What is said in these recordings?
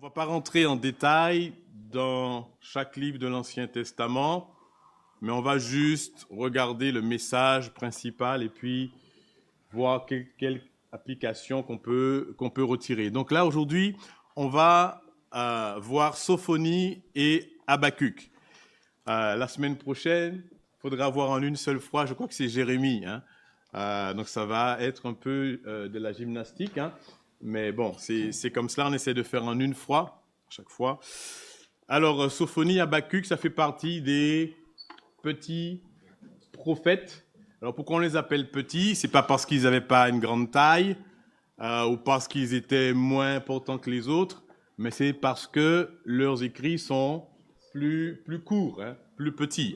va pas rentrer en détail dans chaque livre de l'Ancien Testament, mais on va juste regarder le message principal et puis voir quelle application qu'on peut retirer. Donc là, aujourd'hui, on va voir Sophonie et Habakkuk. La semaine prochaine, il faudra voir en une seule fois, je crois que c'est Jérémie. Donc ça va être un peu de la gymnastique. Mais bon, c'est comme cela, on essaie de faire en une fois, à chaque fois. Alors, Sophonie, Habakkuk, ça fait partie des petits prophètes. Alors, pourquoi on les appelle petits? C'est pas parce qu'ils n'avaient pas une grande taille ou parce qu'ils étaient moins importants que les autres, mais c'est parce que leurs écrits sont plus courts, plus petits.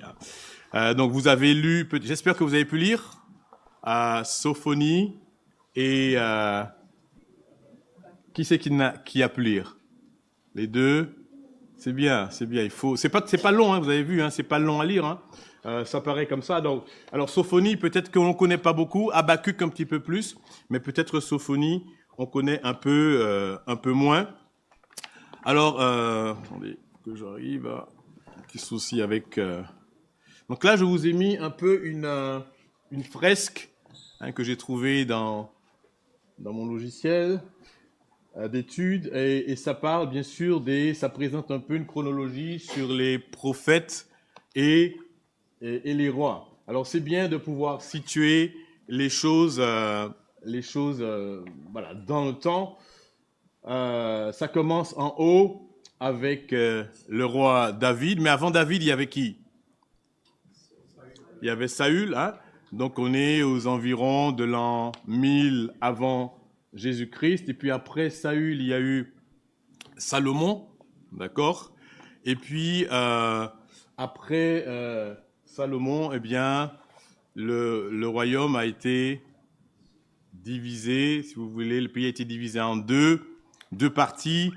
Donc, vous avez lu, j'espère que vous avez pu lire Sophonie et... qui c'est qui a pu lire? Les deux? C'est bien. Il faut. C'est pas long, vous avez vu, c'est pas long à lire. Ça paraît comme ça. Alors Sophonie, peut-être qu'on ne connaît pas beaucoup. Habakkuk un petit peu plus, mais peut-être Sophonie, on connaît un peu moins. Alors, attendez que j'arrive à un petit souci avec. Donc là, je vous ai mis un peu une fresque que j'ai trouvée dans mon logiciel d'études et ça parle bien sûr ça présente un peu une chronologie sur les prophètes et les rois. Alors c'est bien de pouvoir situer les choses voilà, dans le temps. Ça commence en haut avec le roi David, mais avant David, il y avait qui? Il y avait Saül, donc on est aux environs de l'an 1000 avant Jésus-Christ, et puis après Saül, il y a eu Salomon, d'accord? Et puis après Salomon, eh bien, le royaume a été divisé, si vous voulez, le pays a été divisé en deux parties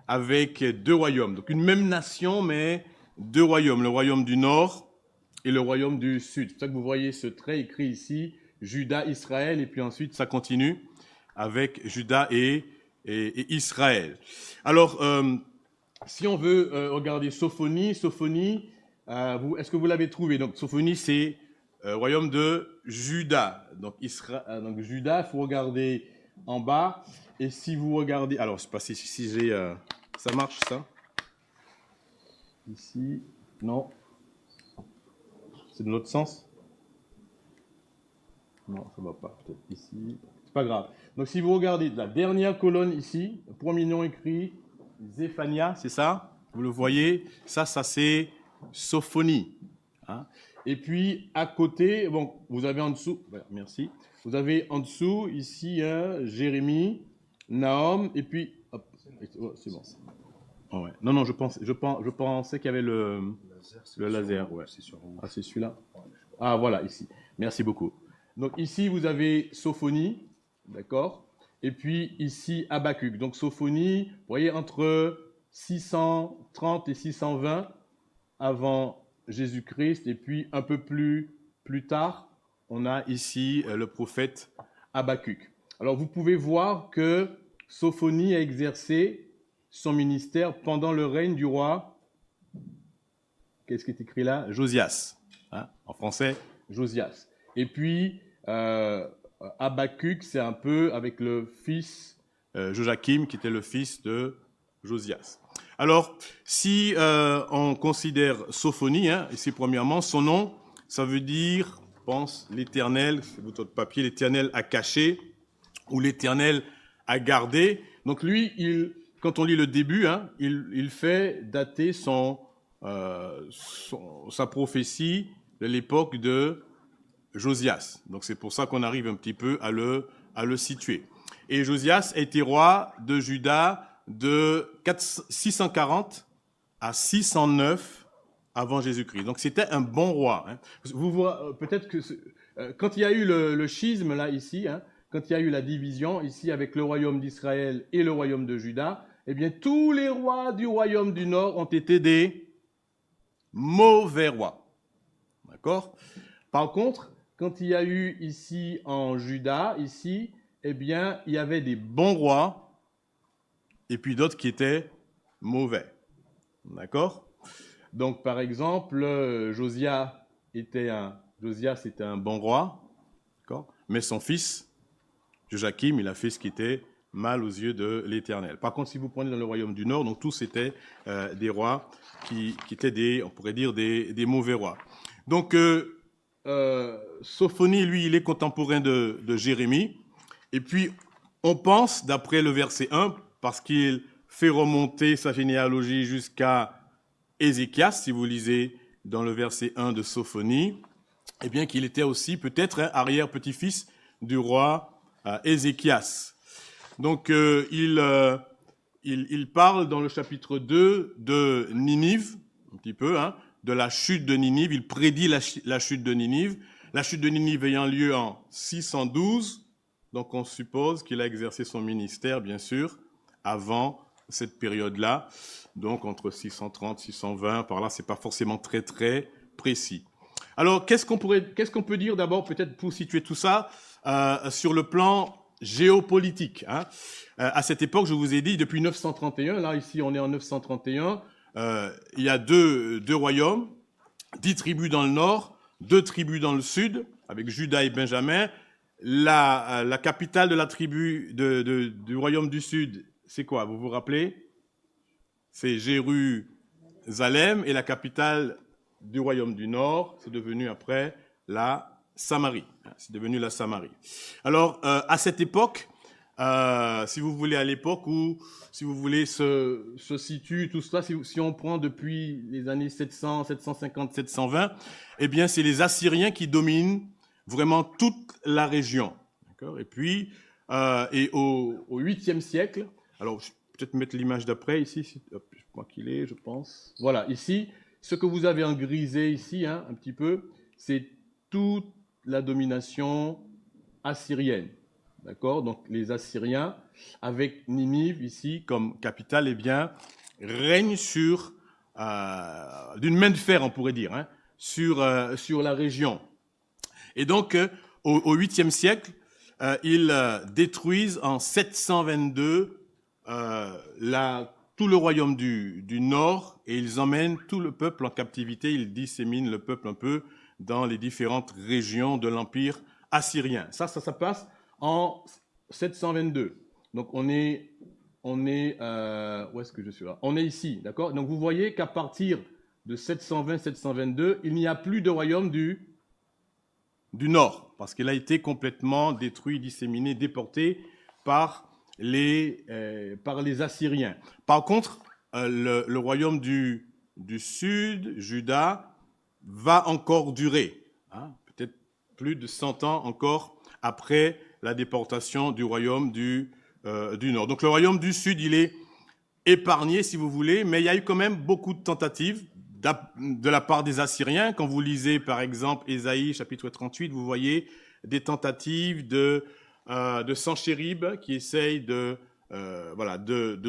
avec deux royaumes. Donc une même nation, mais deux royaumes, le royaume du Nord et le royaume du Sud. C'est pour ça que vous voyez ce trait écrit ici, Juda, Israël, et puis ensuite ça continue avec Juda et Israël. Alors, si on veut regarder Sophonie, est-ce que vous l'avez trouvé? Donc, Sophonie, c'est royaume de Juda. Donc, donc Juda, il faut regarder en bas. Et si vous regardez... Alors, je ne sais pas si j'ai... ça marche, ça? Ici, non. C'est de l'autre sens? Non, ça ne va pas. Peut-être ici. C'est pas grave. Donc, si vous regardez la dernière colonne ici, le premier nom écrit Zéphania, c'est ça? Vous le voyez? Ça c'est Sophonie. Et puis, à côté, bon, vous avez en dessous, merci. Vous avez en dessous, ici, Jérémie, Nahum, et puis, hop, c'est bon. Oh, ouais. Non, je pensais qu'il y avait le laser. Ouais. C'est celui-là. Ah, voilà, ici. Merci beaucoup. Donc ici, vous avez Sophonie, d'accord? Et puis ici, Habakkuk. Donc Sophonie, vous voyez, entre 630 et 620 avant Jésus-Christ. Et puis un peu plus tard, on a ici le prophète Habakkuk. Alors vous pouvez voir que Sophonie a exercé son ministère pendant le règne du roi, qu'est-ce qui est écrit là? Josias. En français, Josias. Et puis, Habakkuk, c'est un peu avec le fils Joachim, qui était le fils de Josias. Alors, si on considère Sophonie, ici premièrement, son nom, ça veut dire, je pense, l'Éternel, c'est votre papier, l'Éternel a caché, ou l'Éternel a gardé. Donc lui, quand on lit le début, il fait dater sa prophétie de l'époque de Josias. Donc c'est pour ça qu'on arrive un petit peu à le situer. Et Josias a été roi de Juda de 640 à 609 avant Jésus-Christ. Donc c'était un bon roi. Vous voyez, peut-être que quand il y a eu le schisme là ici, quand il y a eu la division ici avec le royaume d'Israël et le royaume de Juda, eh bien tous les rois du royaume du Nord ont été des mauvais rois. D'accord? Par contre, quand il y a eu ici en Juda, ici, eh bien, il y avait des bons rois et puis d'autres qui étaient mauvais. D'accord? Donc, par exemple, Josias était un bon roi, d'accord? Mais son fils, Joachim, il a fait ce qui était mal aux yeux de l'Éternel. Par contre, si vous prenez dans le royaume du Nord, donc tous étaient des rois qui étaient on pourrait dire des mauvais rois. Donc, Sophonie, lui, il est contemporain de Jérémie. Et puis, on pense, d'après le verset 1, parce qu'il fait remonter sa généalogie jusqu'à Ézéchias, si vous lisez dans le verset 1 de Sophonie, eh bien qu'il était aussi peut-être un arrière-petit-fils du roi Ézéchias. Donc, il parle dans le chapitre 2 de Ninive, un petit peu, de la chute de Ninive. Il prédit la chute de Ninive. La chute de Ninive ayant lieu en 612, donc on suppose qu'il a exercé son ministère, bien sûr, avant cette période-là, donc entre 630, 620, par là, c'est pas forcément très, très précis. Alors, qu'est-ce qu'on peut dire d'abord, peut-être pour situer tout ça, sur le plan géopolitique, à cette époque, je vous ai dit, depuis 931, là, ici, on est en 931, il y a deux royaumes, 10 tribus dans le nord, 2 tribus dans le sud, avec Juda et Benjamin. La capitale de la tribu du royaume du sud, c'est quoi? Vous vous rappelez? C'est Jérusalem, et la capitale du royaume du nord, c'est devenu après la Samarie. C'est devenu la Samarie. Alors, à cette époque, si vous voulez, à l'époque où, si vous voulez, se situe tout cela, si on prend depuis les années 700, 750, 720, eh bien, c'est les Assyriens qui dominent vraiment toute la région. D'accord? Et puis, et au 8e siècle, alors, je vais peut-être mettre l'image d'après ici, je crois qu'il est, je pense. Voilà, ici, ce que vous avez en grisé ici, un petit peu, c'est toute la domination assyrienne. D'accord? Donc, les Assyriens, avec Ninive ici comme capitale, eh bien, règnent sur, d'une main de fer, on pourrait dire, sur la région. Et donc, au 8e siècle, ils détruisent en 722 tout le royaume du Nord, et ils emmènent tout le peuple en captivité. Ils disséminent le peuple un peu dans les différentes régions de l'Empire assyrien. Ça passe en 722. Donc, on est où est-ce que je suis là? On est ici, d'accord? Donc, vous voyez qu'à partir de 720-722, il n'y a plus de royaume du Nord, parce qu'il a été complètement détruit, disséminé, déporté par les Assyriens. Par contre, le royaume du Sud, Juda, va encore durer, peut-être plus de 100 ans encore après la déportation du royaume du Nord. Donc le royaume du Sud, il est épargné, si vous voulez, mais il y a eu quand même beaucoup de tentatives de la part des Assyriens. Quand vous lisez, par exemple, Ésaïe, chapitre 38, vous voyez des tentatives de Sanchérib qui essaye de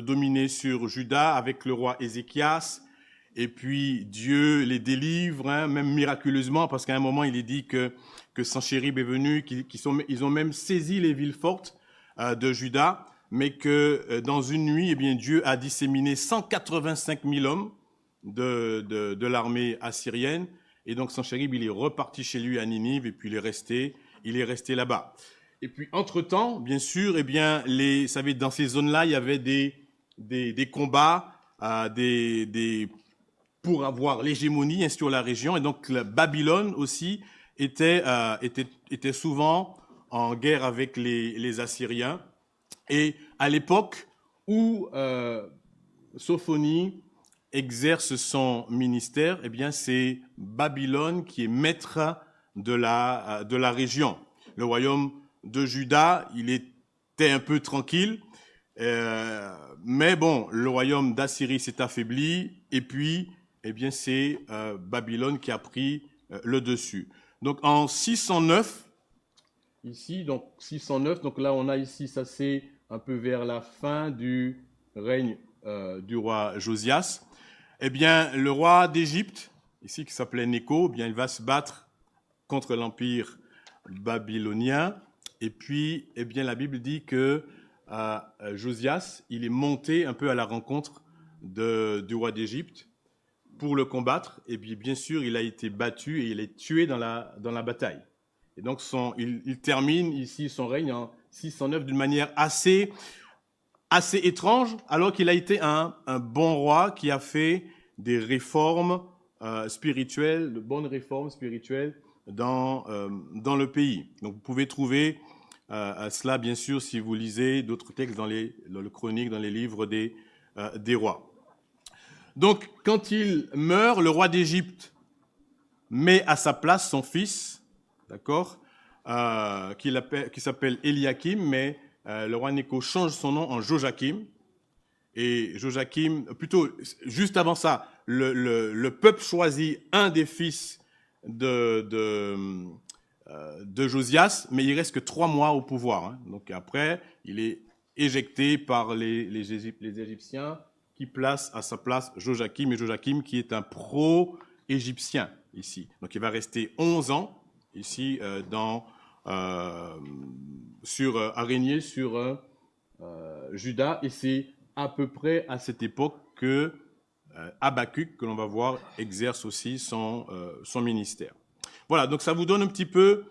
dominer sur Juda avec le roi Ézéchias. Et puis Dieu les délivre, même miraculeusement, parce qu'à un moment il est dit que Sanchérib est venu, ils ont même saisi les villes fortes de Juda, mais que dans une nuit, eh bien Dieu a disséminé 185 000 hommes de l'armée assyrienne, et donc Sanchérib il est reparti chez lui à Ninive, et puis il est resté là-bas. Et puis entre-temps, bien sûr, eh bien vous savez, dans ces zones-là, il y avait des combats, pour avoir l'hégémonie sur la région. Et donc, la Babylone aussi était souvent en guerre avec les Assyriens. Et à l'époque où Sophonie exerce son ministère, eh bien, c'est Babylone qui est maître de la région. Le royaume de Juda, il était un peu tranquille, mais bon, le royaume d'Assyrie s'est affaibli, et puis eh bien, c'est Babylone qui a pris le dessus. Donc, en 609, ici, donc 609, donc là, on a ici, ça c'est un peu vers la fin du règne du roi Josias. Eh bien, le roi d'Égypte, ici qui s'appelait Nécho, eh bien, il va se battre contre l'empire babylonien. Et puis, eh bien, la Bible dit que Josias, il est monté un peu à la rencontre du roi d'Égypte pour le combattre. Et puis, bien sûr, il a été battu et il est tué dans la bataille. Et donc, il termine ici son règne en 609 d'une manière assez étrange, alors qu'il a été un bon roi qui a fait des réformes spirituelles, de bonnes réformes spirituelles dans le pays. Donc, vous pouvez trouver cela, bien sûr, si vous lisez d'autres textes dans les chroniques, dans les livres des rois. Donc, quand il meurt, le roi d'Égypte met à sa place son fils, d'accord, qui s'appelle Eliakim, mais le roi Nécho change son nom en Joachim. Et Joachim, plutôt, juste avant ça, le peuple choisit un des fils de Josias, mais il reste que 3 mois au pouvoir. Hein. Donc après, il est éjecté par les Égyptiens qui placent à sa place Joachim, et Joachim qui est un pro-égyptien ici. Donc il va rester 11 ans ici à régner sur Juda, et c'est à peu près à cette époque que Habakkuk, que l'on va voir, exerce aussi son ministère. Voilà, donc ça vous donne un petit peu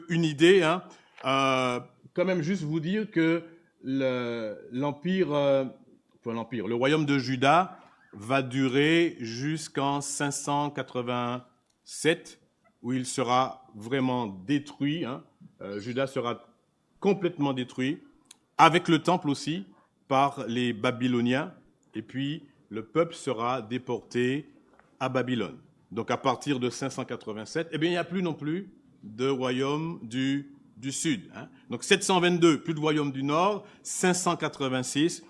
une idée. Hein. Quand même juste vous dire que le royaume de Juda va durer jusqu'en 587, où il sera vraiment détruit. Hein. Juda sera complètement détruit, avec le temple aussi, par les Babyloniens, et puis le peuple sera déporté à Babylone. Donc à partir de 587, eh bien, il n'y a plus non plus de royaume du sud. Hein. Donc 722, plus de royaume du nord, 586,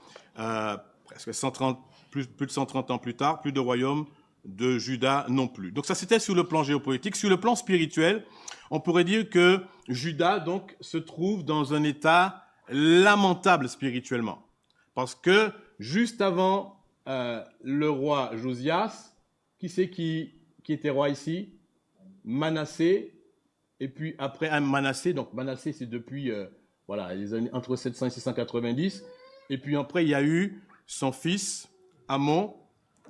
presque 130, plus de 130 ans plus tard, plus de royaume de Juda non plus. Donc ça, c'était sur le plan géopolitique. Sur le plan spirituel, on pourrait dire que Juda donc se trouve dans un état lamentable spirituellement. Parce que juste avant le roi Josias, qui c'est qui était roi ici? Manassé. Et puis après Manassé, donc Manassé c'est depuis les années entre 700 et 690. Et puis après il y a eu son fils Amon,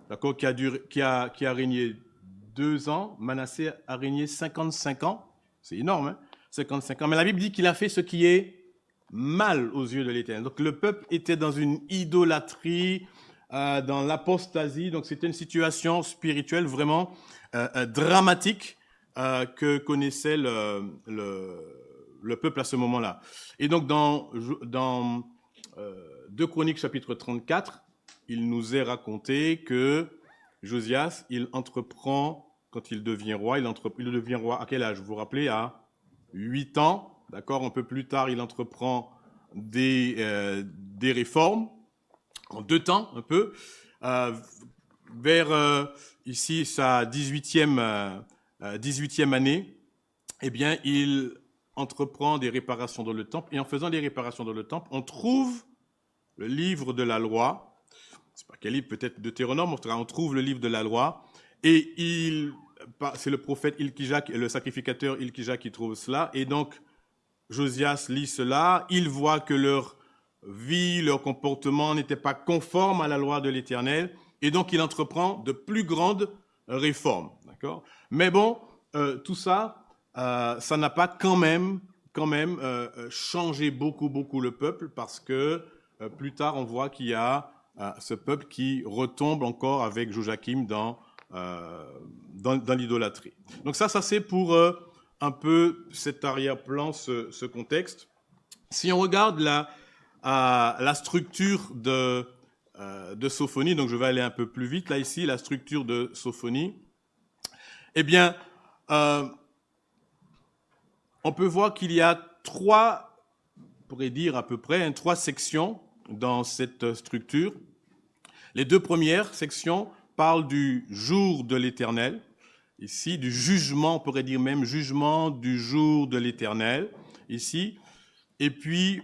d'accord, qui a régné 2 ans. Manassé a régné 55 ans. C'est énorme, hein, 55 ans. Mais la Bible dit qu'il a fait ce qui est mal aux yeux de l'Éternel. Donc le peuple était dans une idolâtrie, dans l'apostasie. Donc c'était une situation spirituelle vraiment dramatique que connaissait le peuple à ce moment-là. Et donc dans 2 Chroniques chapitre 34, il nous est raconté que Josias, il entreprend, quand il devient roi, il devient roi à quel âge? Vous vous rappelez? À 8 ans. D'accord, un peu plus tard, il entreprend des réformes, en 2 temps, un peu. Vers ici sa 18e année, eh bien, il entreprend des réparations dans le temple. Et en faisant des réparations dans le temple, on trouve le livre de la loi. C'est pas quel livre, peut-être Deutéronome, on trouve le livre de la loi. Et c'est le prophète Ilkija, le sacrificateur Ilkija qui trouve cela. Et donc, Josias lit cela, il voit que leur vie, leur comportement n'était pas conforme à la loi de l'Éternel, et donc il entreprend de plus grandes réformes. D'accord ? Mais bon, tout ça, ça n'a pas quand même changé beaucoup le peuple, parce que plus tard on voit qu'il y a ce peuple qui retombe encore avec Joachim dans l'idolâtrie. Donc ça c'est pour un peu cet arrière-plan, ce contexte. Si on regarde la structure de Sophonie, donc je vais aller un peu plus vite là ici, la structure de Sophonie, eh bien, on peut voir qu'il y a 3, on pourrait dire à peu près, 3 sections dans cette structure. Les 2 premières sections parlent du jour de l'Éternel, ici, du jugement, on pourrait dire même jugement du jour de l'Éternel, ici, et puis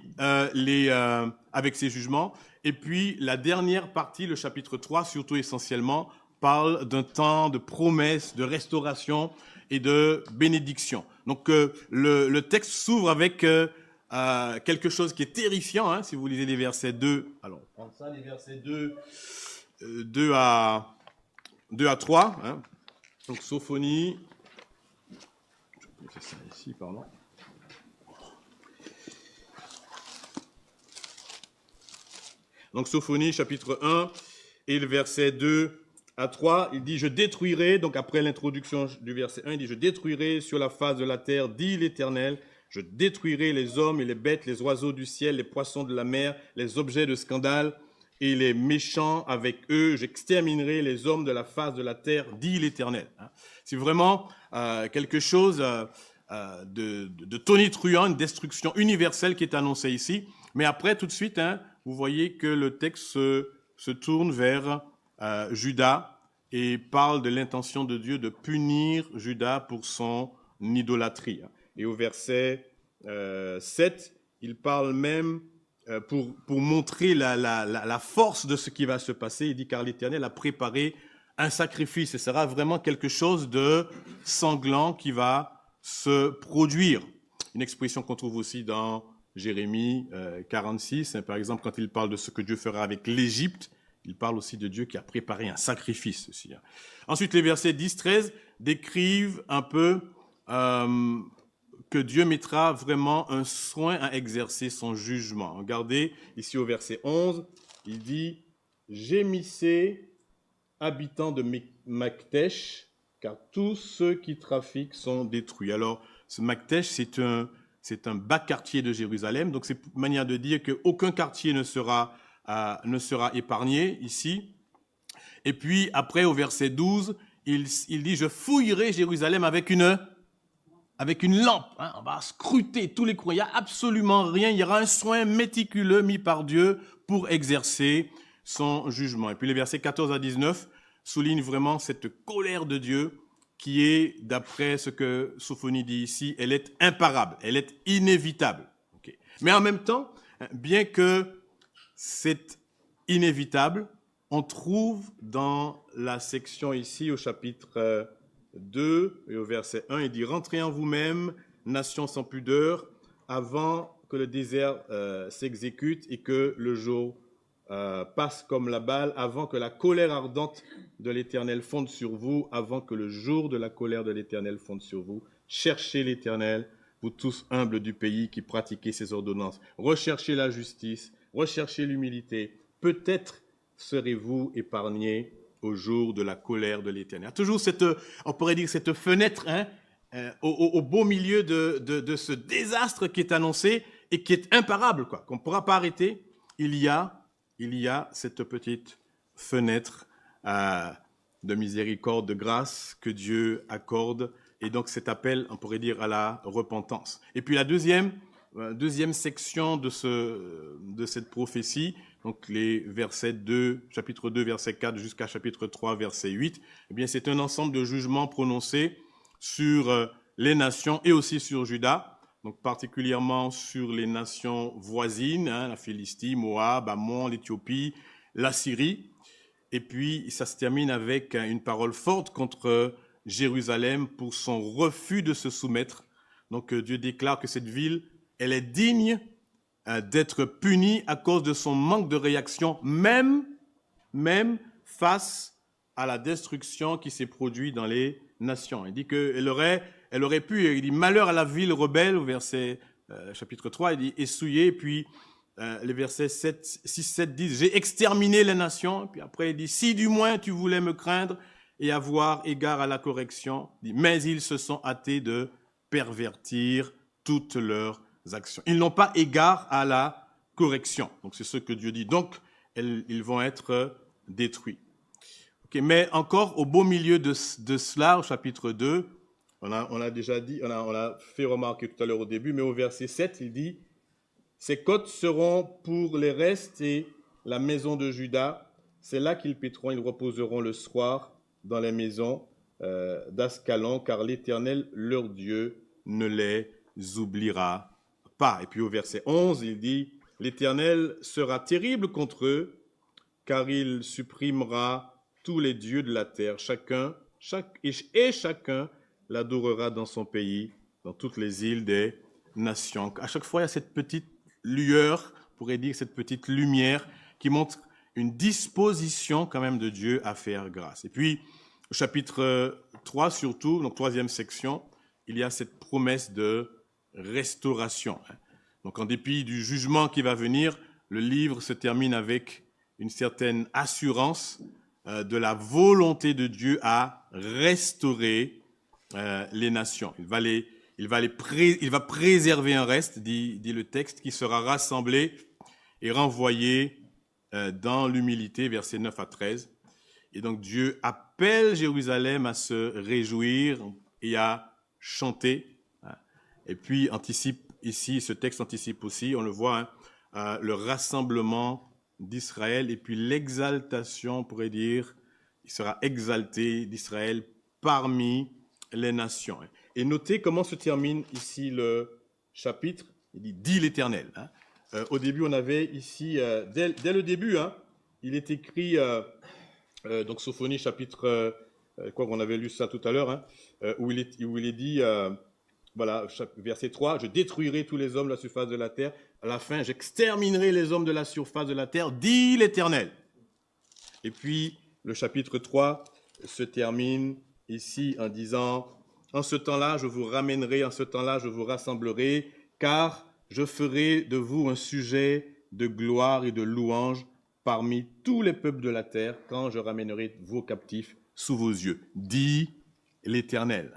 avec ces jugements. Et puis la dernière partie, le chapitre 3, surtout essentiellement, parle d'un temps de promesse, de restauration et de bénédiction. Donc le texte s'ouvre avec quelque chose qui est terrifiant, hein, si vous lisez les versets 2. Alors, on prend ça, les versets 2 2 à 3. Hein. Donc, Sophonie. Je vais faire ça ici, pardon. Donc, Sophonie, chapitre 1, et le verset 2 à 3, il dit « Je détruirai », donc après l'introduction du verset 1, il dit « Je détruirai sur la face de la terre, dit l'Éternel, je détruirai les hommes et les bêtes, les oiseaux du ciel, les poissons de la mer, les objets de scandale et les méchants avec eux. J'exterminerai les hommes de la face de la terre, dit l'Éternel. » C'est vraiment quelque chose de tonitruant, une destruction universelle qui est annoncée ici. Mais après, tout de suite, vous voyez que le texte se tourne vers Juda et parle de l'intention de Dieu de punir Juda pour son idolâtrie. Et au verset 7, il parle même, pour montrer la force de ce qui va se passer, il dit « Car l'Éternel a préparé un sacrifice ». Ce sera vraiment quelque chose de sanglant qui va se produire. Une expression qu'on trouve aussi dans Jérémie 46, par exemple, quand il parle de ce que Dieu fera avec l'Égypte, il parle aussi de Dieu qui a préparé un sacrifice aussi. Ensuite, les versets 10-13 décrivent un peu que Dieu mettra vraiment un soin à exercer son jugement. Regardez, ici au verset 11, il dit « Gémissez, habitants de Maktesh, car tous ceux qui trafiquent sont détruits. » Alors, ce Maktesh, c'est un bas quartier de Jérusalem, donc c'est une manière de dire qu'aucun quartier ne sera épargné ici. Et puis, après, au verset 12, il dit « Je fouillerai Jérusalem avec une lampe. » On va scruter tous les coins. Il n'y a absolument rien. Il y aura un soin méticuleux mis par Dieu pour exercer son jugement. Et puis les versets 14 à 19 soulignent vraiment cette colère de Dieu qui est, d'après ce que Sophonie dit ici, elle est imparable, elle est inévitable. Okay. Mais en même temps, bien que c'est inévitable, on trouve dans la section ici au chapitre 2 et au verset 1, il dit « Rentrez en vous-même, nation sans pudeur, avant que le désert s'exécute et que le jour passe comme la balle, avant que la colère ardente de l'Éternel fonde sur vous, avant que le jour de la colère de l'Éternel fonde sur vous. Cherchez l'Éternel, vous tous humbles du pays qui pratiquez ses ordonnances. Recherchez la justice, recherchez l'humilité. Peut-être serez-vous épargnés au jour de la colère de l'Éternel. » Il y a toujours on pourrait dire cette fenêtre au beau milieu de ce désastre qui est annoncé et qui est imparable, qu'on ne pourra pas arrêter. Il y a cette petite fenêtre de miséricorde, de grâce que Dieu accorde, et donc cet appel, on pourrait dire, à la repentance. Et puis la deuxième section de cette prophétie, donc les versets 2, chapitre 2, verset 4 jusqu'à chapitre 3, verset 8, eh bien c'est un ensemble de jugements prononcés sur les nations et aussi sur Juda, donc particulièrement sur les nations voisines, la Philistie, Moab, Ammon, l'Éthiopie, la Syrie. Et puis ça se termine avec une parole forte contre Jérusalem pour son refus de se soumettre. Donc Dieu déclare que cette ville, elle est digne d'être punie à cause de son manque de réaction, même face à la destruction qui s'est produite dans les nations. Il dit qu'elle aurait pu, il dit malheur à la ville rebelle, au verset chapitre 3, il dit essouiller, puis les versets 6, 7 disent j'ai exterminé les nations, puis après il dit si du moins tu voulais me craindre et avoir égard à la correction, il dit, mais ils se sont hâtés de pervertir toutes leurs actions. Ils n'ont pas égard à la correction. Donc c'est ce que Dieu dit. Donc ils vont être détruits. Okay, mais encore au beau milieu de cela, au chapitre 2, on a déjà dit, on l'a fait remarquer tout à l'heure au début, mais au verset 7, il dit « Ces côtes seront pour les restes et la maison de Juda. C'est là qu'ils paîtront, ils reposeront le soir dans les maisons d'Ascalon, car l'Éternel, leur Dieu, ne les oubliera pas. » Et puis au verset 11, il dit « L'Éternel sera terrible contre eux, car il supprimera tous les dieux de la terre. Chacun l'adorera dans son pays, dans toutes les îles des nations. » À chaque fois, il y a cette petite lueur, on pourrait dire cette petite lumière, qui montre une disposition quand même de Dieu à faire grâce. Et puis, au chapitre 3 surtout, donc troisième section, il y a cette promesse de restauration. Donc en dépit du jugement qui va venir, le livre se termine avec une certaine assurance de la volonté de Dieu à restaurer les nations. Il va préserver un reste, dit le texte, qui sera rassemblé et renvoyé dans l'humilité, versets 9 à 13. Et donc Dieu appelle Jérusalem à se réjouir et à chanter. Et puis anticipe ici, ce texte anticipe aussi, on le voit, le rassemblement d'Israël et puis l'exaltation, on pourrait dire, il sera exalté d'Israël parmi les nations. Et notez comment se termine ici le chapitre. Il dit l'Éternel. Au début, on avait ici, dès le début, il est écrit, donc Sophonie chapitre, quoi qu'on avait lu ça tout à l'heure, où il est dit, voilà, verset 3, « Je détruirai tous les hommes de la surface de la terre. À la fin, j'exterminerai les hommes de la surface de la terre, dit l'Éternel. » Et puis, le chapitre 3 se termine ici en disant, « En ce temps-là, je vous ramènerai, en ce temps-là, je vous rassemblerai, car je ferai de vous un sujet de gloire et de louange parmi tous les peuples de la terre, quand je ramènerai vos captifs sous vos yeux, dit l'Éternel. »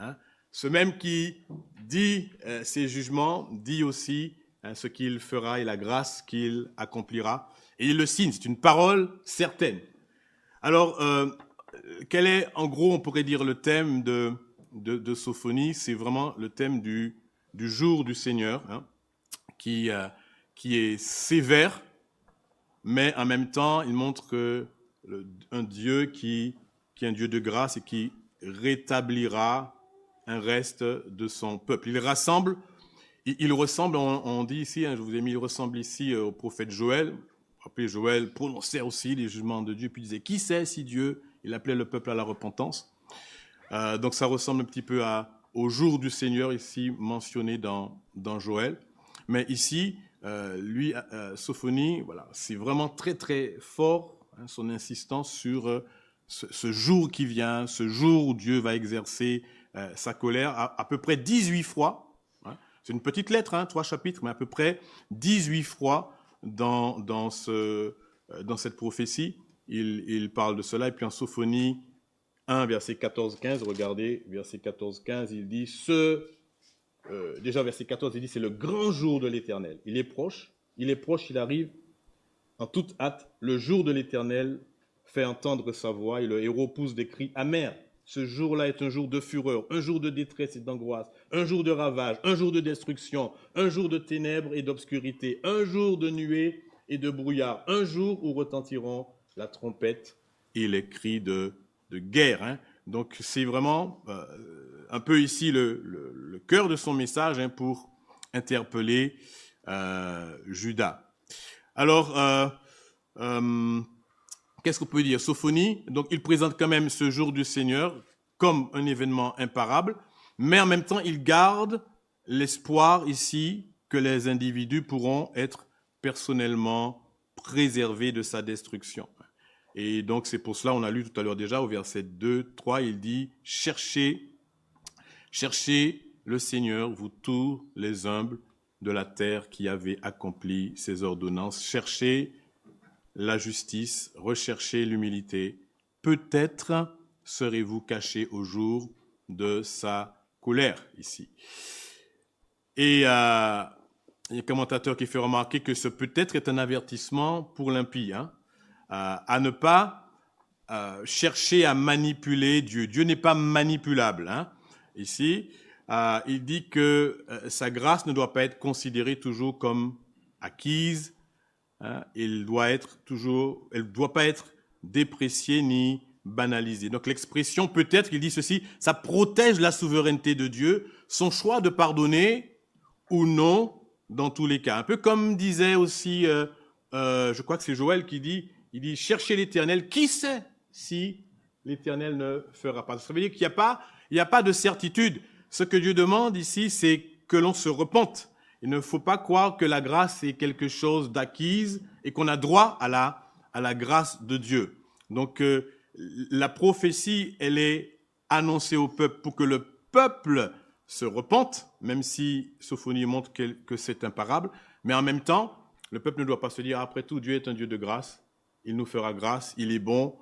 Ce même qui dit ses jugements, dit aussi ce qu'il fera et la grâce qu'il accomplira. Et il le signe, c'est une parole certaine. Alors, quel est, en gros, on pourrait dire le thème de Sophonie? C'est vraiment le thème du jour du Seigneur, qui est sévère, mais en même temps, il montre que un Dieu qui est un Dieu de grâce et qui rétablira un reste de son peuple. Il rassemble, il ressemble, on dit ici, je vous ai mis, il ressemble ici au prophète Joël. Vous vous rappelez, Joël prononçait aussi les jugements de Dieu, puis disait, qui sait si Dieu, il appelait le peuple à la repentance. Donc ça ressemble un petit peu au jour du Seigneur ici mentionné dans Joël. Mais ici, Sophonie, voilà, c'est vraiment très très fort, son insistance sur ce jour qui vient, ce jour où Dieu va exercer sa colère à peu près 18 fois. C'est une petite lettre, 3 chapitres, mais à peu près 18 fois dans cette prophétie, il parle de cela. Et puis en Sophonie 1, verset 14-15, regardez, verset 14-15, il dit déjà verset 14, il dit, c'est le grand jour de l'Éternel. Il est proche, il arrive en toute hâte. Le jour de l'Éternel fait entendre sa voix et le héros pousse des cris amers. Ce jour-là est un jour de fureur, un jour de détresse et d'angoisse, un jour de ravage, un jour de destruction, un jour de ténèbres et d'obscurité, un jour de nuée et de brouillard, un jour où retentiront la trompette et les cris de guerre. Donc c'est vraiment un peu ici le cœur de son message pour interpeller Juda. Alors, qu'est-ce qu'on peut dire? Sophonie, donc il présente quand même ce jour du Seigneur comme un événement imparable, mais en même temps, il garde l'espoir ici que les individus pourront être personnellement préservés de sa destruction. Et donc, c'est pour cela, on a lu tout à l'heure déjà au verset 2, 3, il dit « Cherchez le Seigneur, vous tous les humbles de la terre qui avez accompli ses ordonnances. Cherchez la justice, recherchez l'humilité. Peut-être serez-vous cachés au jour de sa colère. » Ici. Et il y a un commentateur qui fait remarquer que ce peut-être est un avertissement pour l'impie, à ne pas chercher à manipuler Dieu. Dieu n'est pas manipulable. Ici, il dit que sa grâce ne doit pas être considérée toujours comme acquise. Elle doit pas être dépréciée ni banalisée. Donc l'expression peut-être, il dit ceci, ça protège la souveraineté de Dieu, son choix de pardonner ou non dans tous les cas. Un peu comme disait aussi, je crois que c'est Joël qui dit, il dit, cherchez l'Éternel, qui sait si l'Éternel ne fera pas. Ça veut dire qu'il n'y a pas de certitude. Ce que Dieu demande ici, c'est que l'on se repente. Il ne faut pas croire que la grâce est quelque chose d'acquise et qu'on a droit à à la grâce de Dieu. Donc, la prophétie, elle est annoncée au peuple pour que le peuple se repente, même si Sophonie montre que c'est imparable. Mais en même temps, le peuple ne doit pas se dire, après tout, Dieu est un Dieu de grâce, il nous fera grâce, il est bon,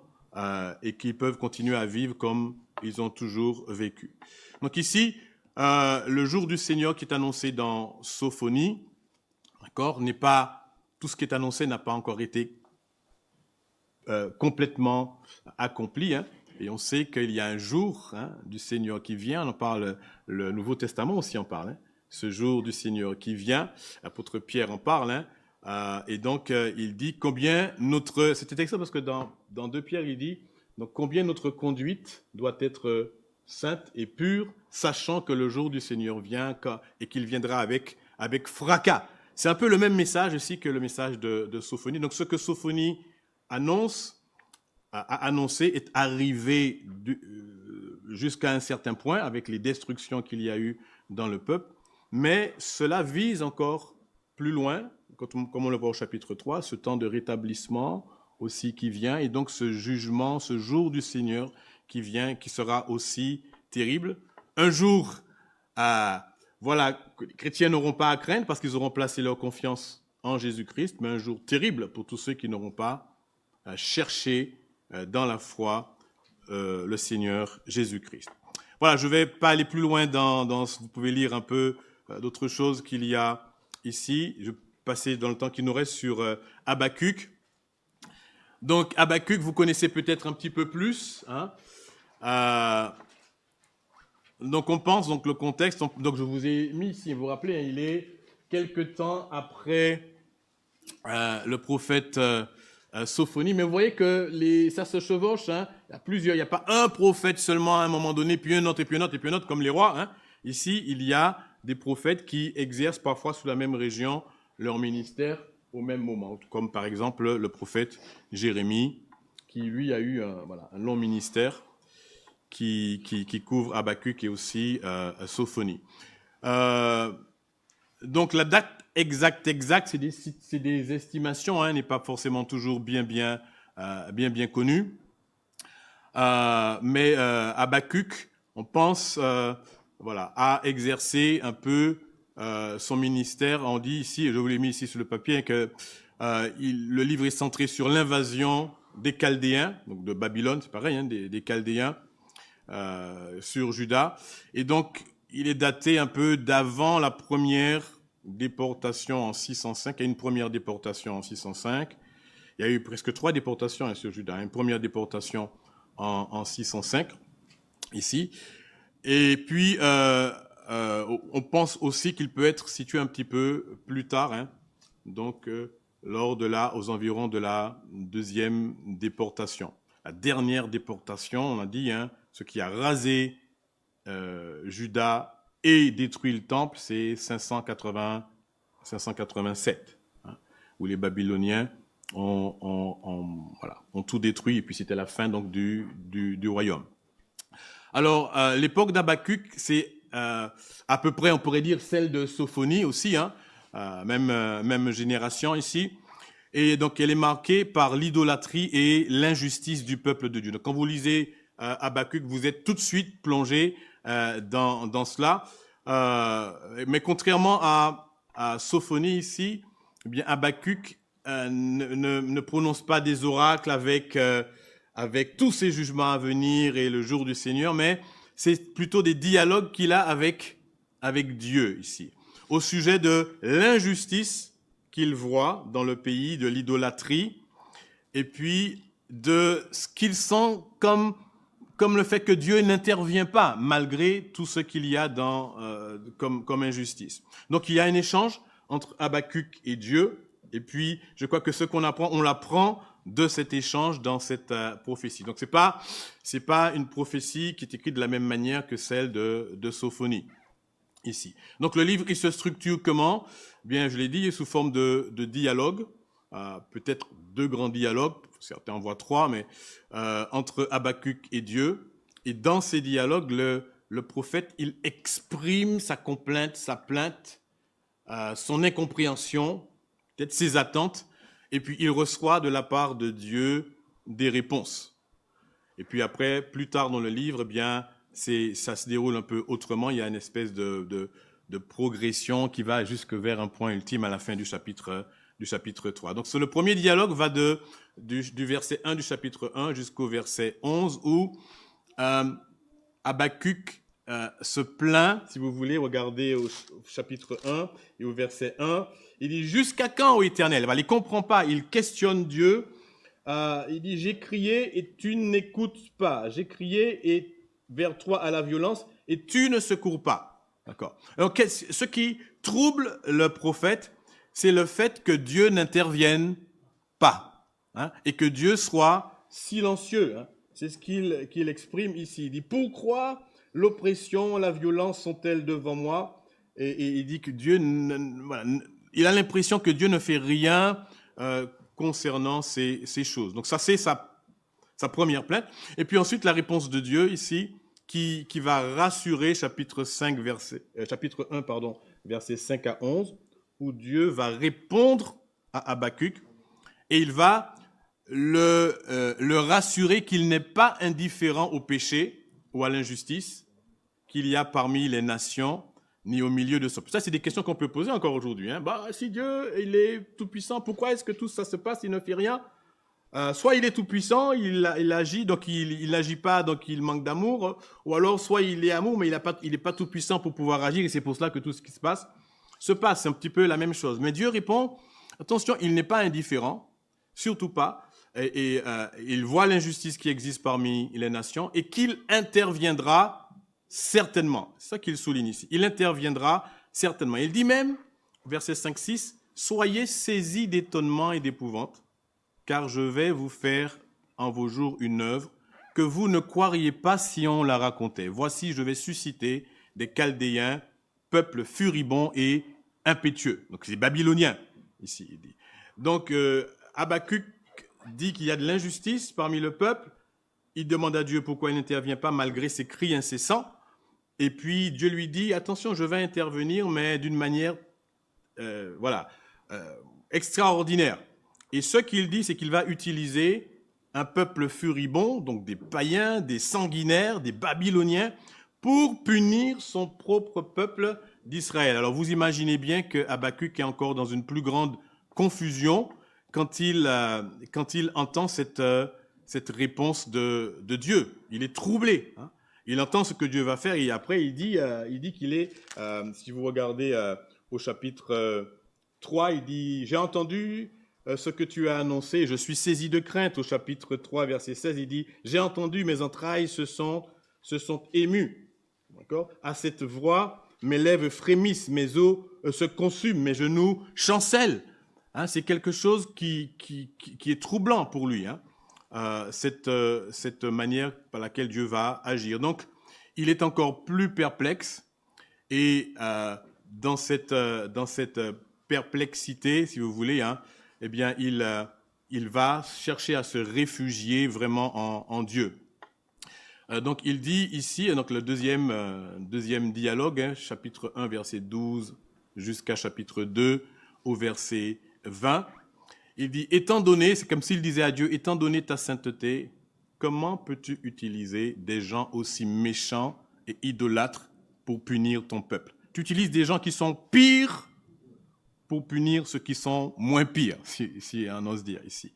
et qu'ils peuvent continuer à vivre comme ils ont toujours vécu. Donc ici, le jour du Seigneur qui est annoncé dans Sophonie, d'accord, n'est pas, tout ce qui est annoncé n'a pas encore été complètement accompli, hein. Et on sait qu'il y a un jour, hein, du Seigneur qui vient, on en parle, le Nouveau Testament aussi en parle, hein, ce jour du Seigneur qui vient, l'apôtre Pierre en parle, hein, et donc il dit combien notre, c'était ça parce que dans 2 Pierre il dit, donc combien notre conduite doit être sainte et pure, sachant que le jour du Seigneur vient et qu'il viendra avec fracas. C'est un peu le même message ici que le message de Sophonie. Donc ce que Sophonie a annoncé est arrivé jusqu'à un certain point avec les destructions qu'il y a eu dans le peuple, mais cela vise encore plus loin, comme on le voit au chapitre 3, ce temps de rétablissement aussi qui vient, et donc ce jugement, ce jour du Seigneur qui vient, qui sera aussi terrible. Un jour, voilà, les chrétiens n'auront pas à craindre parce qu'ils auront placé leur confiance en Jésus-Christ, mais un jour terrible pour tous ceux qui n'auront pas cherché dans la foi le Seigneur Jésus-Christ. Voilà, je ne vais pas aller plus loin vous pouvez lire un peu d'autres choses qu'il y a ici. Je vais passer dans le temps qui nous reste sur Habakkuk. Donc Habakkuk, vous connaissez peut-être un petit peu plus, hein. Donc on pense, donc le contexte, donc je vous ai mis ici, vous vous rappelez, hein, il est quelque temps après le prophète Sophonie, mais vous voyez que ça se chevauche, hein. Il y a plusieurs, il n'y a pas un prophète seulement à un moment donné, puis un autre, et puis un autre, et puis un autre, comme les rois, hein. Ici, il y a des prophètes qui exercent parfois sous la même région leur ministère au même moment, comme par exemple le prophète Jérémie, qui lui a eu un long ministère qui couvre Habakkuk et aussi Sophonie. Donc la date exacte, c'est des estimations, hein, n'est pas forcément toujours bien connue. Mais Habakkuk, on pense, a exercé un peu son ministère. On dit ici, et je vous l'ai mis ici sur le papier, que le livre est centré sur l'invasion des Chaldéens, donc de Babylone, c'est pareil, hein, des Chaldéens sur Juda. Et donc, il est daté un peu d'avant la première déportation en 605. Il y a une première déportation en 605. Il y a eu presque 3 déportations, hein, sur Juda. Une première déportation en 605, ici. Et puis, on pense aussi qu'il peut être situé un petit peu plus tard, hein, donc aux environs de la 2e déportation. La dernière déportation, on a dit, hein, ce qui a rasé Juda et détruit le temple, c'est 587, hein, où les Babyloniens ont tout détruit, et puis c'était la fin donc du royaume. Alors, l'époque d'Habakkuk, c'est à peu près, on pourrait dire, celle de Sophonie aussi, hein, même génération ici. Et donc, elle est marquée par l'idolâtrie et l'injustice du peuple de Dieu. Donc, quand vous lisez Habakkuk, vous êtes tout de suite plongé dans cela. Mais contrairement à Sophonie ici, eh bien, Habakkuk ne prononce pas des oracles avec tous ces jugements à venir et le jour du Seigneur, mais c'est plutôt des dialogues qu'il a avec Dieu ici, au sujet de l'injustice qu'il voit dans le pays, de l'idolâtrie, et puis de ce qu'il sent comme le fait que Dieu n'intervient pas, malgré tout ce qu'il y a comme injustice. Donc il y a un échange entre Habakkuk et Dieu, et puis je crois que ce qu'on apprend, on l'apprend de cet échange dans cette prophétie. Donc c'est pas une prophétie qui est écrite de la même manière que celle de Sophonie ici. Donc le livre, il se structure comment? Bien, je l'ai dit, sous forme de dialogue, peut-être 2 grands dialogues, certains en voient 3, mais entre Habakkuk et Dieu. Et dans ces dialogues, le prophète, il exprime sa complainte, sa plainte, son incompréhension, peut-être ses attentes. et puis il reçoit de la part de Dieu des réponses. Et puis après, plus tard dans le livre, eh bien, ça se déroule un peu autrement. Il y a une espèce de progression qui va jusque vers un point ultime à la fin du chapitre 3. Donc, le premier dialogue va du verset 1 du chapitre 1 jusqu'au verset 11 où Habakkuk se plaint, si vous voulez, regardez au chapitre 1 et au verset 1, il dit « Jusqu'à quand, ô Éternel ?» Il ne comprend pas, il questionne Dieu. Il dit « J'ai crié et tu n'écoutes pas. J'ai crié et vers toi à la violence et tu ne secours pas. » D'accord. Alors, ce qui trouble le prophète, c'est le fait que Dieu n'intervienne pas, hein, et que Dieu soit silencieux. Hein. C'est ce qu'il exprime ici. Il dit « Pourquoi l'oppression, la violence sont-elles devant moi ?» et il dit que Dieu, voilà, il a l'impression que Dieu ne fait rien concernant ces choses. Donc ça, c'est sa première plainte. Et puis ensuite, la réponse de Dieu ici, qui va rassurer, chapitre 1, versets 5 à 11, où Dieu va répondre à Habakkuk et il va le rassurer qu'il n'est pas indifférent au péché ou à l'injustice qu'il y a parmi les nations, ni au milieu de son peuple. Ça, c'est des questions qu'on peut poser encore aujourd'hui. Hein. Si Dieu, il est tout-puissant, pourquoi est-ce que tout ça se passe, il ne fait rien? Soit il est tout-puissant, il agit, donc il n'agit pas, donc il manque d'amour, ou alors soit il est amour, mais il n'est pas tout-puissant pour pouvoir agir, et c'est pour cela que tout ce qui se passe. C'est un petit peu la même chose. Mais Dieu répond, attention, il n'est pas indifférent, surtout pas, et il voit l'injustice qui existe parmi les nations, et qu'il interviendra certainement. C'est ça qu'il souligne ici. Il interviendra certainement. Il dit même, verset 5-6, « Soyez saisis d'étonnement et d'épouvante, car je vais vous faire en vos jours une œuvre que vous ne croiriez pas si on la racontait. Voici, je vais susciter des Chaldéens, peuple furibond et impétueux. » Donc c'est babylonien, ici, il dit. Donc Habakkuk dit qu'il y a de l'injustice parmi le peuple. Il demande à Dieu pourquoi il n'intervient pas malgré ses cris incessants. Et puis Dieu lui dit, attention, je vais intervenir, mais d'une manière extraordinaire. Et ce qu'il dit, c'est qu'il va utiliser un peuple furibond, donc des païens, des sanguinaires, des babyloniens, pour punir son propre peuple d'Israël. Alors vous imaginez bien que Habakkuk est encore dans une plus grande confusion quand il entend cette réponse de Dieu. Il est troublé. Hein. Il entend ce que Dieu va faire et après il dit qu'il est, si vous regardez au chapitre 3, il dit « J'ai entendu ce que tu as annoncé, je suis saisi de crainte. » Au chapitre 3, verset 16, il dit « J'ai entendu, mes entrailles se sont émues. » D'accord ? À cette voix, mes lèvres frémissent, mes os se consument, mes genoux chancellent. Hein, c'est quelque chose qui est troublant pour lui, hein, cette manière par laquelle Dieu va agir. Donc, il est encore plus perplexe et dans cette perplexité, si vous voulez, hein, eh bien, il va chercher à se réfugier vraiment en Dieu. Donc, il dit ici, donc le deuxième dialogue, hein, chapitre 1, verset 12, jusqu'à chapitre 2, au verset 20, il dit, étant donné, c'est comme s'il disait à Dieu, étant donné ta sainteté, comment peux-tu utiliser des gens aussi méchants et idolâtres pour punir ton peuple? Tu utilises des gens qui sont pires pour punir ceux qui sont moins pires, si on ose dire ici.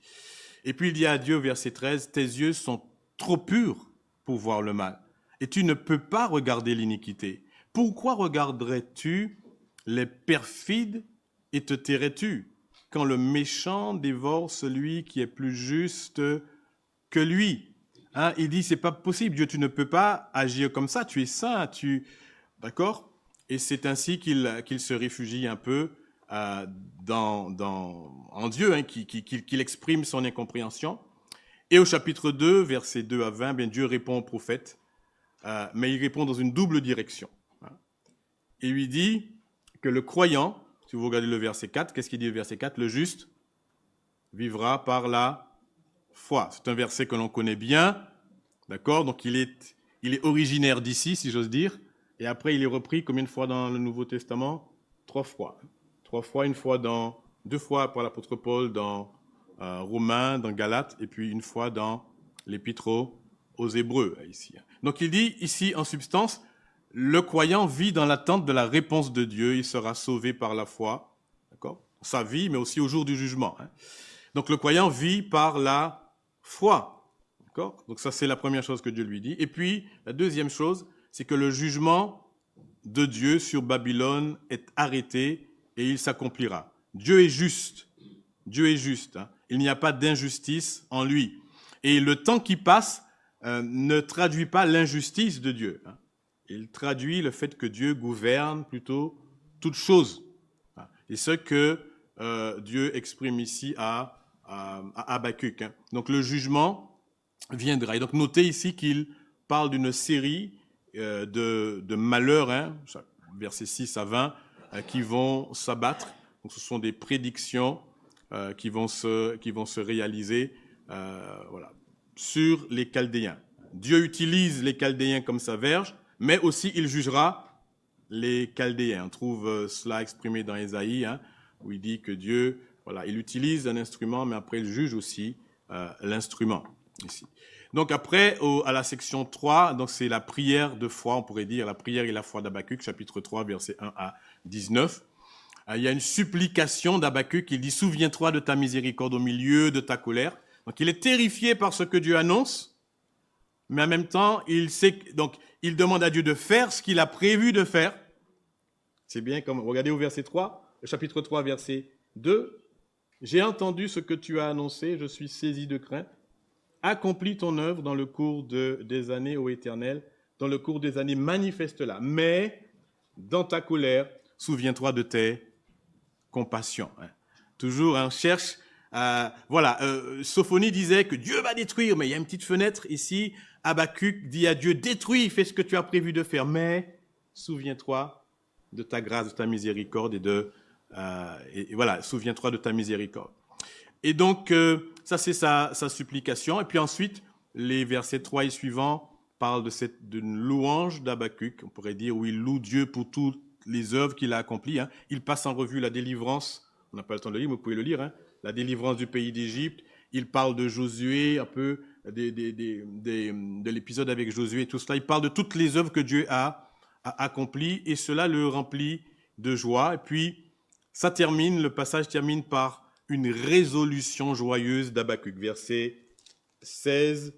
Et puis il dit à Dieu, verset 13, tes yeux sont trop purs pour voir le mal, et tu ne peux pas regarder l'iniquité. Pourquoi regarderais-tu les perfides et te tairais-tu quand le méchant dévore celui qui est plus juste que lui? Hein, il dit, c'est pas possible, Dieu, tu ne peux pas agir comme ça, tu es saint, d'accord? Et c'est ainsi qu'il se réfugie un peu en Dieu, hein, qu'il exprime son incompréhension. Et au chapitre 2, versets 2 à 20, bien, Dieu répond au prophète, mais il répond dans une double direction. Hein. Il lui dit que le croyant, si vous regardez le verset 4, qu'est-ce qu'il dit le verset 4? Le juste vivra par la foi. C'est un verset que l'on connaît bien, d'accord? Donc il est originaire d'ici, si j'ose dire, et après il est repris combien de fois dans le Nouveau Testament? 3 fois. 3 fois, 2 fois par l'apôtre Paul dans Romains, dans Galates, et puis une fois dans l'Épître aux Hébreux, ici. Donc il dit ici, en substance, le croyant vit dans l'attente de la réponse de Dieu, il sera sauvé par la foi, d'accord? Sa vie, mais aussi au jour du jugement. Donc le croyant vit par la foi, d'accord? Donc ça, c'est la première chose que Dieu lui dit. Et puis, la deuxième chose, c'est que le jugement de Dieu sur Babylone est arrêté et il s'accomplira. Dieu est juste. Dieu est juste. Il n'y a pas d'injustice en lui. Et le temps qui passe ne traduit pas l'injustice de Dieu. Il traduit le fait que Dieu gouverne plutôt toutes choses. Et ce que Dieu exprime ici à Habakkuk. Donc le jugement viendra. Et donc notez ici qu'il parle d'une série de malheurs, versets 6 à 20, qui vont s'abattre. Donc ce sont des prédictions qui vont se réaliser sur les Chaldéens. Dieu utilise les Chaldéens comme sa verge, mais aussi il jugera les Chaldéens. On trouve cela exprimé dans Ésaïe, où il dit que Dieu, il utilise un instrument, mais après il juge aussi l'instrument ici. Donc après, à la section 3, donc c'est la prière de foi, on pourrait dire, la prière et la foi d'Habakkuk, chapitre 3, versets 1 à 19. Il y a une supplication d'Habakkuk, il dit « Souviens-toi de ta miséricorde au milieu de ta colère ». Donc il est terrifié par ce que Dieu annonce, mais en même temps, il demande à Dieu de faire ce qu'il a prévu de faire. C'est bien comme, regardez au verset 3, le chapitre 3, verset 2. « J'ai entendu ce que tu as annoncé, je suis saisi de crainte. Accomplis ton œuvre dans le cours des années, ô Éternel, dans le cours des années, manifeste-la. Mais dans ta colère, souviens-toi de tes compassions. » Toujours, on cherche... Sophonie disait que Dieu va détruire, mais il y a une petite fenêtre ici. Habakkuk dit à Dieu, détruis, fais ce que tu as prévu de faire, mais souviens-toi de ta grâce, de ta miséricorde souviens-toi de ta miséricorde. Et donc, ça c'est sa supplication. Et puis ensuite, les versets 3 et suivants parlent d'une louange d'Habakkuk, on pourrait dire, où il loue Dieu pour toutes les œuvres qu'il a accomplies. Il passe en revue la délivrance, on n'a pas le temps de le lire, mais vous pouvez le lire, la délivrance du pays d'Égypte. Il parle de Josué, un peu de l'épisode avec Josué, tout cela. Il parle de toutes les œuvres que Dieu a accomplies et cela le remplit de joie. Et puis, le passage termine par une résolution joyeuse d'Habakkuk, versets 16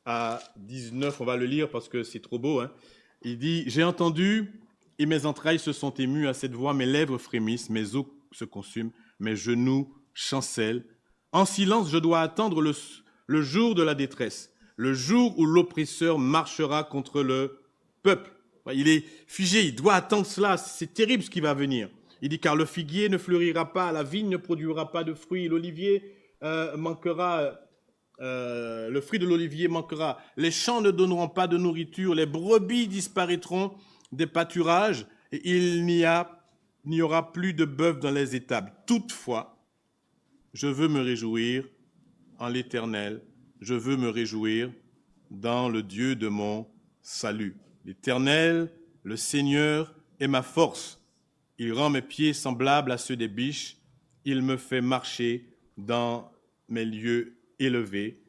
à 19. On va le lire parce que c'est trop beau. Il dit « J'ai entendu et mes entrailles se sont émues à cette voix, mes lèvres frémissent, mes os se consument, mes genoux chancelle. En silence, je dois attendre le jour de la détresse, le jour où l'oppresseur marchera contre le peuple. » Il est figé, il doit attendre cela, c'est terrible ce qui va venir. Il dit, car le figuier ne fleurira pas, la vigne ne produira pas de fruits, l'olivier manquera, le fruit de l'olivier manquera, les champs ne donneront pas de nourriture, les brebis disparaîtront des pâturages, et il n'y aura plus de bœufs dans les étables. Toutefois, je veux me réjouir en l'Éternel, je veux me réjouir dans le Dieu de mon salut. L'Éternel, le Seigneur, est ma force. Il rend mes pieds semblables à ceux des biches. Il me fait marcher dans mes lieux élevés,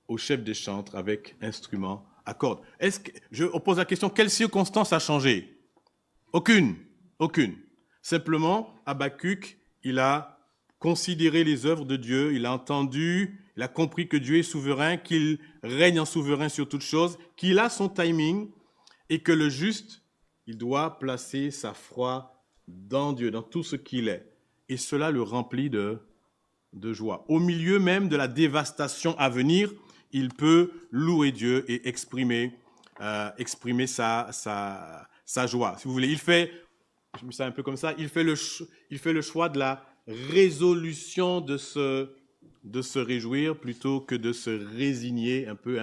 au chef des chantres avec instruments à cordes. On pose la question, quelle circonstance a changé? Aucune. Simplement, Habakkuk, il a considéré les œuvres de Dieu, il a entendu, il a compris que Dieu est souverain, qu'il règne en souverain sur toutes choses, qu'il a son timing et que le juste, il doit placer sa foi dans Dieu, dans tout ce qu'il est. Et cela le remplit de joie. Au milieu même de la dévastation à venir, il peut louer Dieu et exprimer sa joie. Si vous voulez, je me sens un peu comme ça, il fait le choix de la résolution de se réjouir plutôt que de se résigner un peu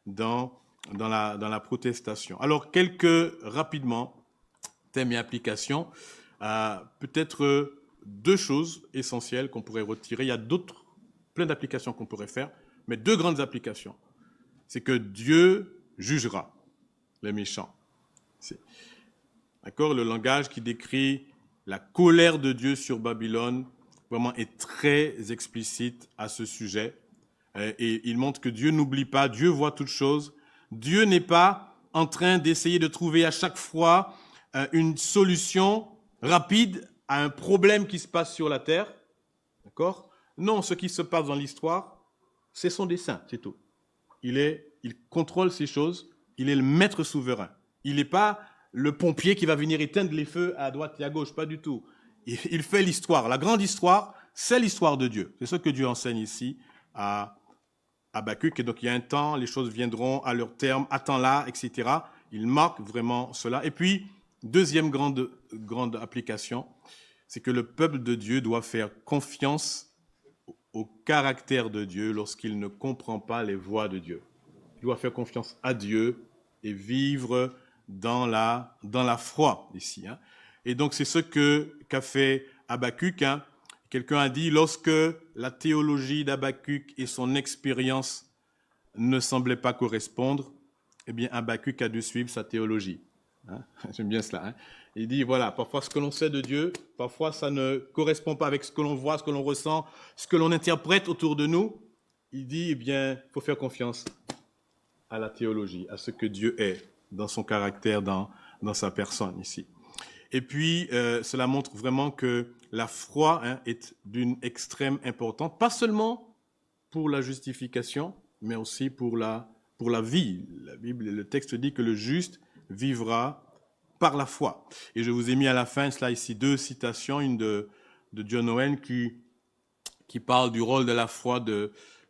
dans la protestation. Alors, rapidement, thèmes et applications. Peut-être deux choses essentielles qu'on pourrait retirer. Il y a plein d'applications qu'on pourrait faire, mais deux grandes applications. C'est que Dieu jugera les méchants. D'accord? Le langage qui décrit la colère de Dieu sur Babylone vraiment est très explicite à ce sujet. Et il montre que Dieu n'oublie pas, Dieu voit toutes choses. Dieu n'est pas en train d'essayer de trouver à chaque fois une solution rapide à un problème qui se passe sur la terre. D'accord? Non, ce qui se passe dans l'histoire, c'est son dessein, c'est tout. Il contrôle ces choses, il est le maître souverain. Il n'est pas le pompier qui va venir éteindre les feux à droite et à gauche, pas du tout. Il fait l'histoire. La grande histoire, c'est l'histoire de Dieu. C'est ce que Dieu enseigne ici à Habakkuk. Et donc, il y a un temps, les choses viendront à leur terme, attends-là, etc. Il marque vraiment cela. Et puis, deuxième grande application, c'est que le peuple de Dieu doit faire confiance au caractère de Dieu lorsqu'il ne comprend pas les voies de Dieu. Il doit faire confiance à Dieu et vivre dans la foi ici. Hein. Et donc, c'est ce qu'a fait Habakkuk. Hein. Quelqu'un a dit, lorsque la théologie d'Habakkuk et son expérience ne semblaient pas correspondre, eh bien, Habakkuk a dû suivre sa théologie. Hein. J'aime bien cela. Hein. Il dit, voilà, parfois ce que l'on sait de Dieu, parfois ça ne correspond pas avec ce que l'on voit, ce que l'on ressent, ce que l'on interprète autour de nous. Il dit, eh bien, il faut faire confiance à la théologie, à ce que Dieu est dans son caractère, dans sa personne ici. Et puis, cela montre vraiment que la foi est d'une extrême importance, pas seulement pour la justification, mais aussi pour la vie. La Bible, le texte dit que le juste vivra par la foi. Et je vous ai mis à la fin, cela ici, 2 citations, une de John Owen qui parle du rôle de la foi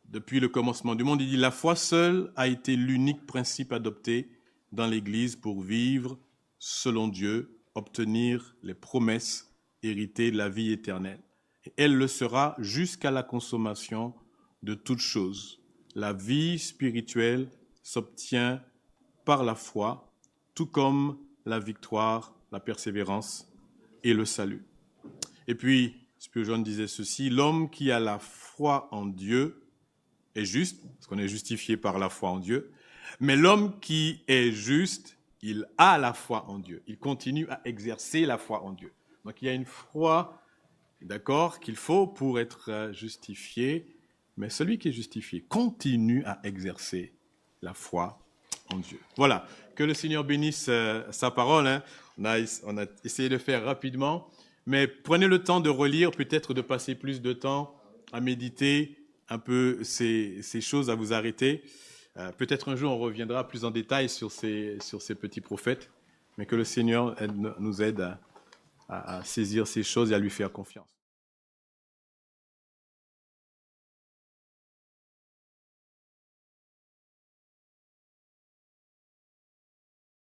depuis le commencement du monde. Il dit « La foi seule a été l'unique principe adopté dans l'Église pour vivre selon Dieu, obtenir les promesses, hériter de la vie éternelle. Et elle le sera jusqu'à la consommation de toutes choses. La vie spirituelle s'obtient par la foi, tout comme la victoire, la persévérance et le salut. » Et puis, Spurgeon disait ceci, « L'homme qui a la foi en Dieu est juste, parce qu'on est justifié par la foi en Dieu, mais l'homme qui est juste, il a la foi en Dieu. Il continue à exercer la foi en Dieu. » Donc il y a une foi, d'accord, qu'il faut pour être justifié, mais celui qui est justifié continue à exercer la foi en Dieu. Voilà, que le Seigneur bénisse sa parole. Hein. On a essayé de faire rapidement, mais prenez le temps de relire, peut-être de passer plus de temps à méditer un peu ces choses, à vous arrêter. Peut-être un jour on reviendra plus en détail sur ces petits prophètes, mais que le Seigneur nous aide à saisir ces choses et à lui faire confiance.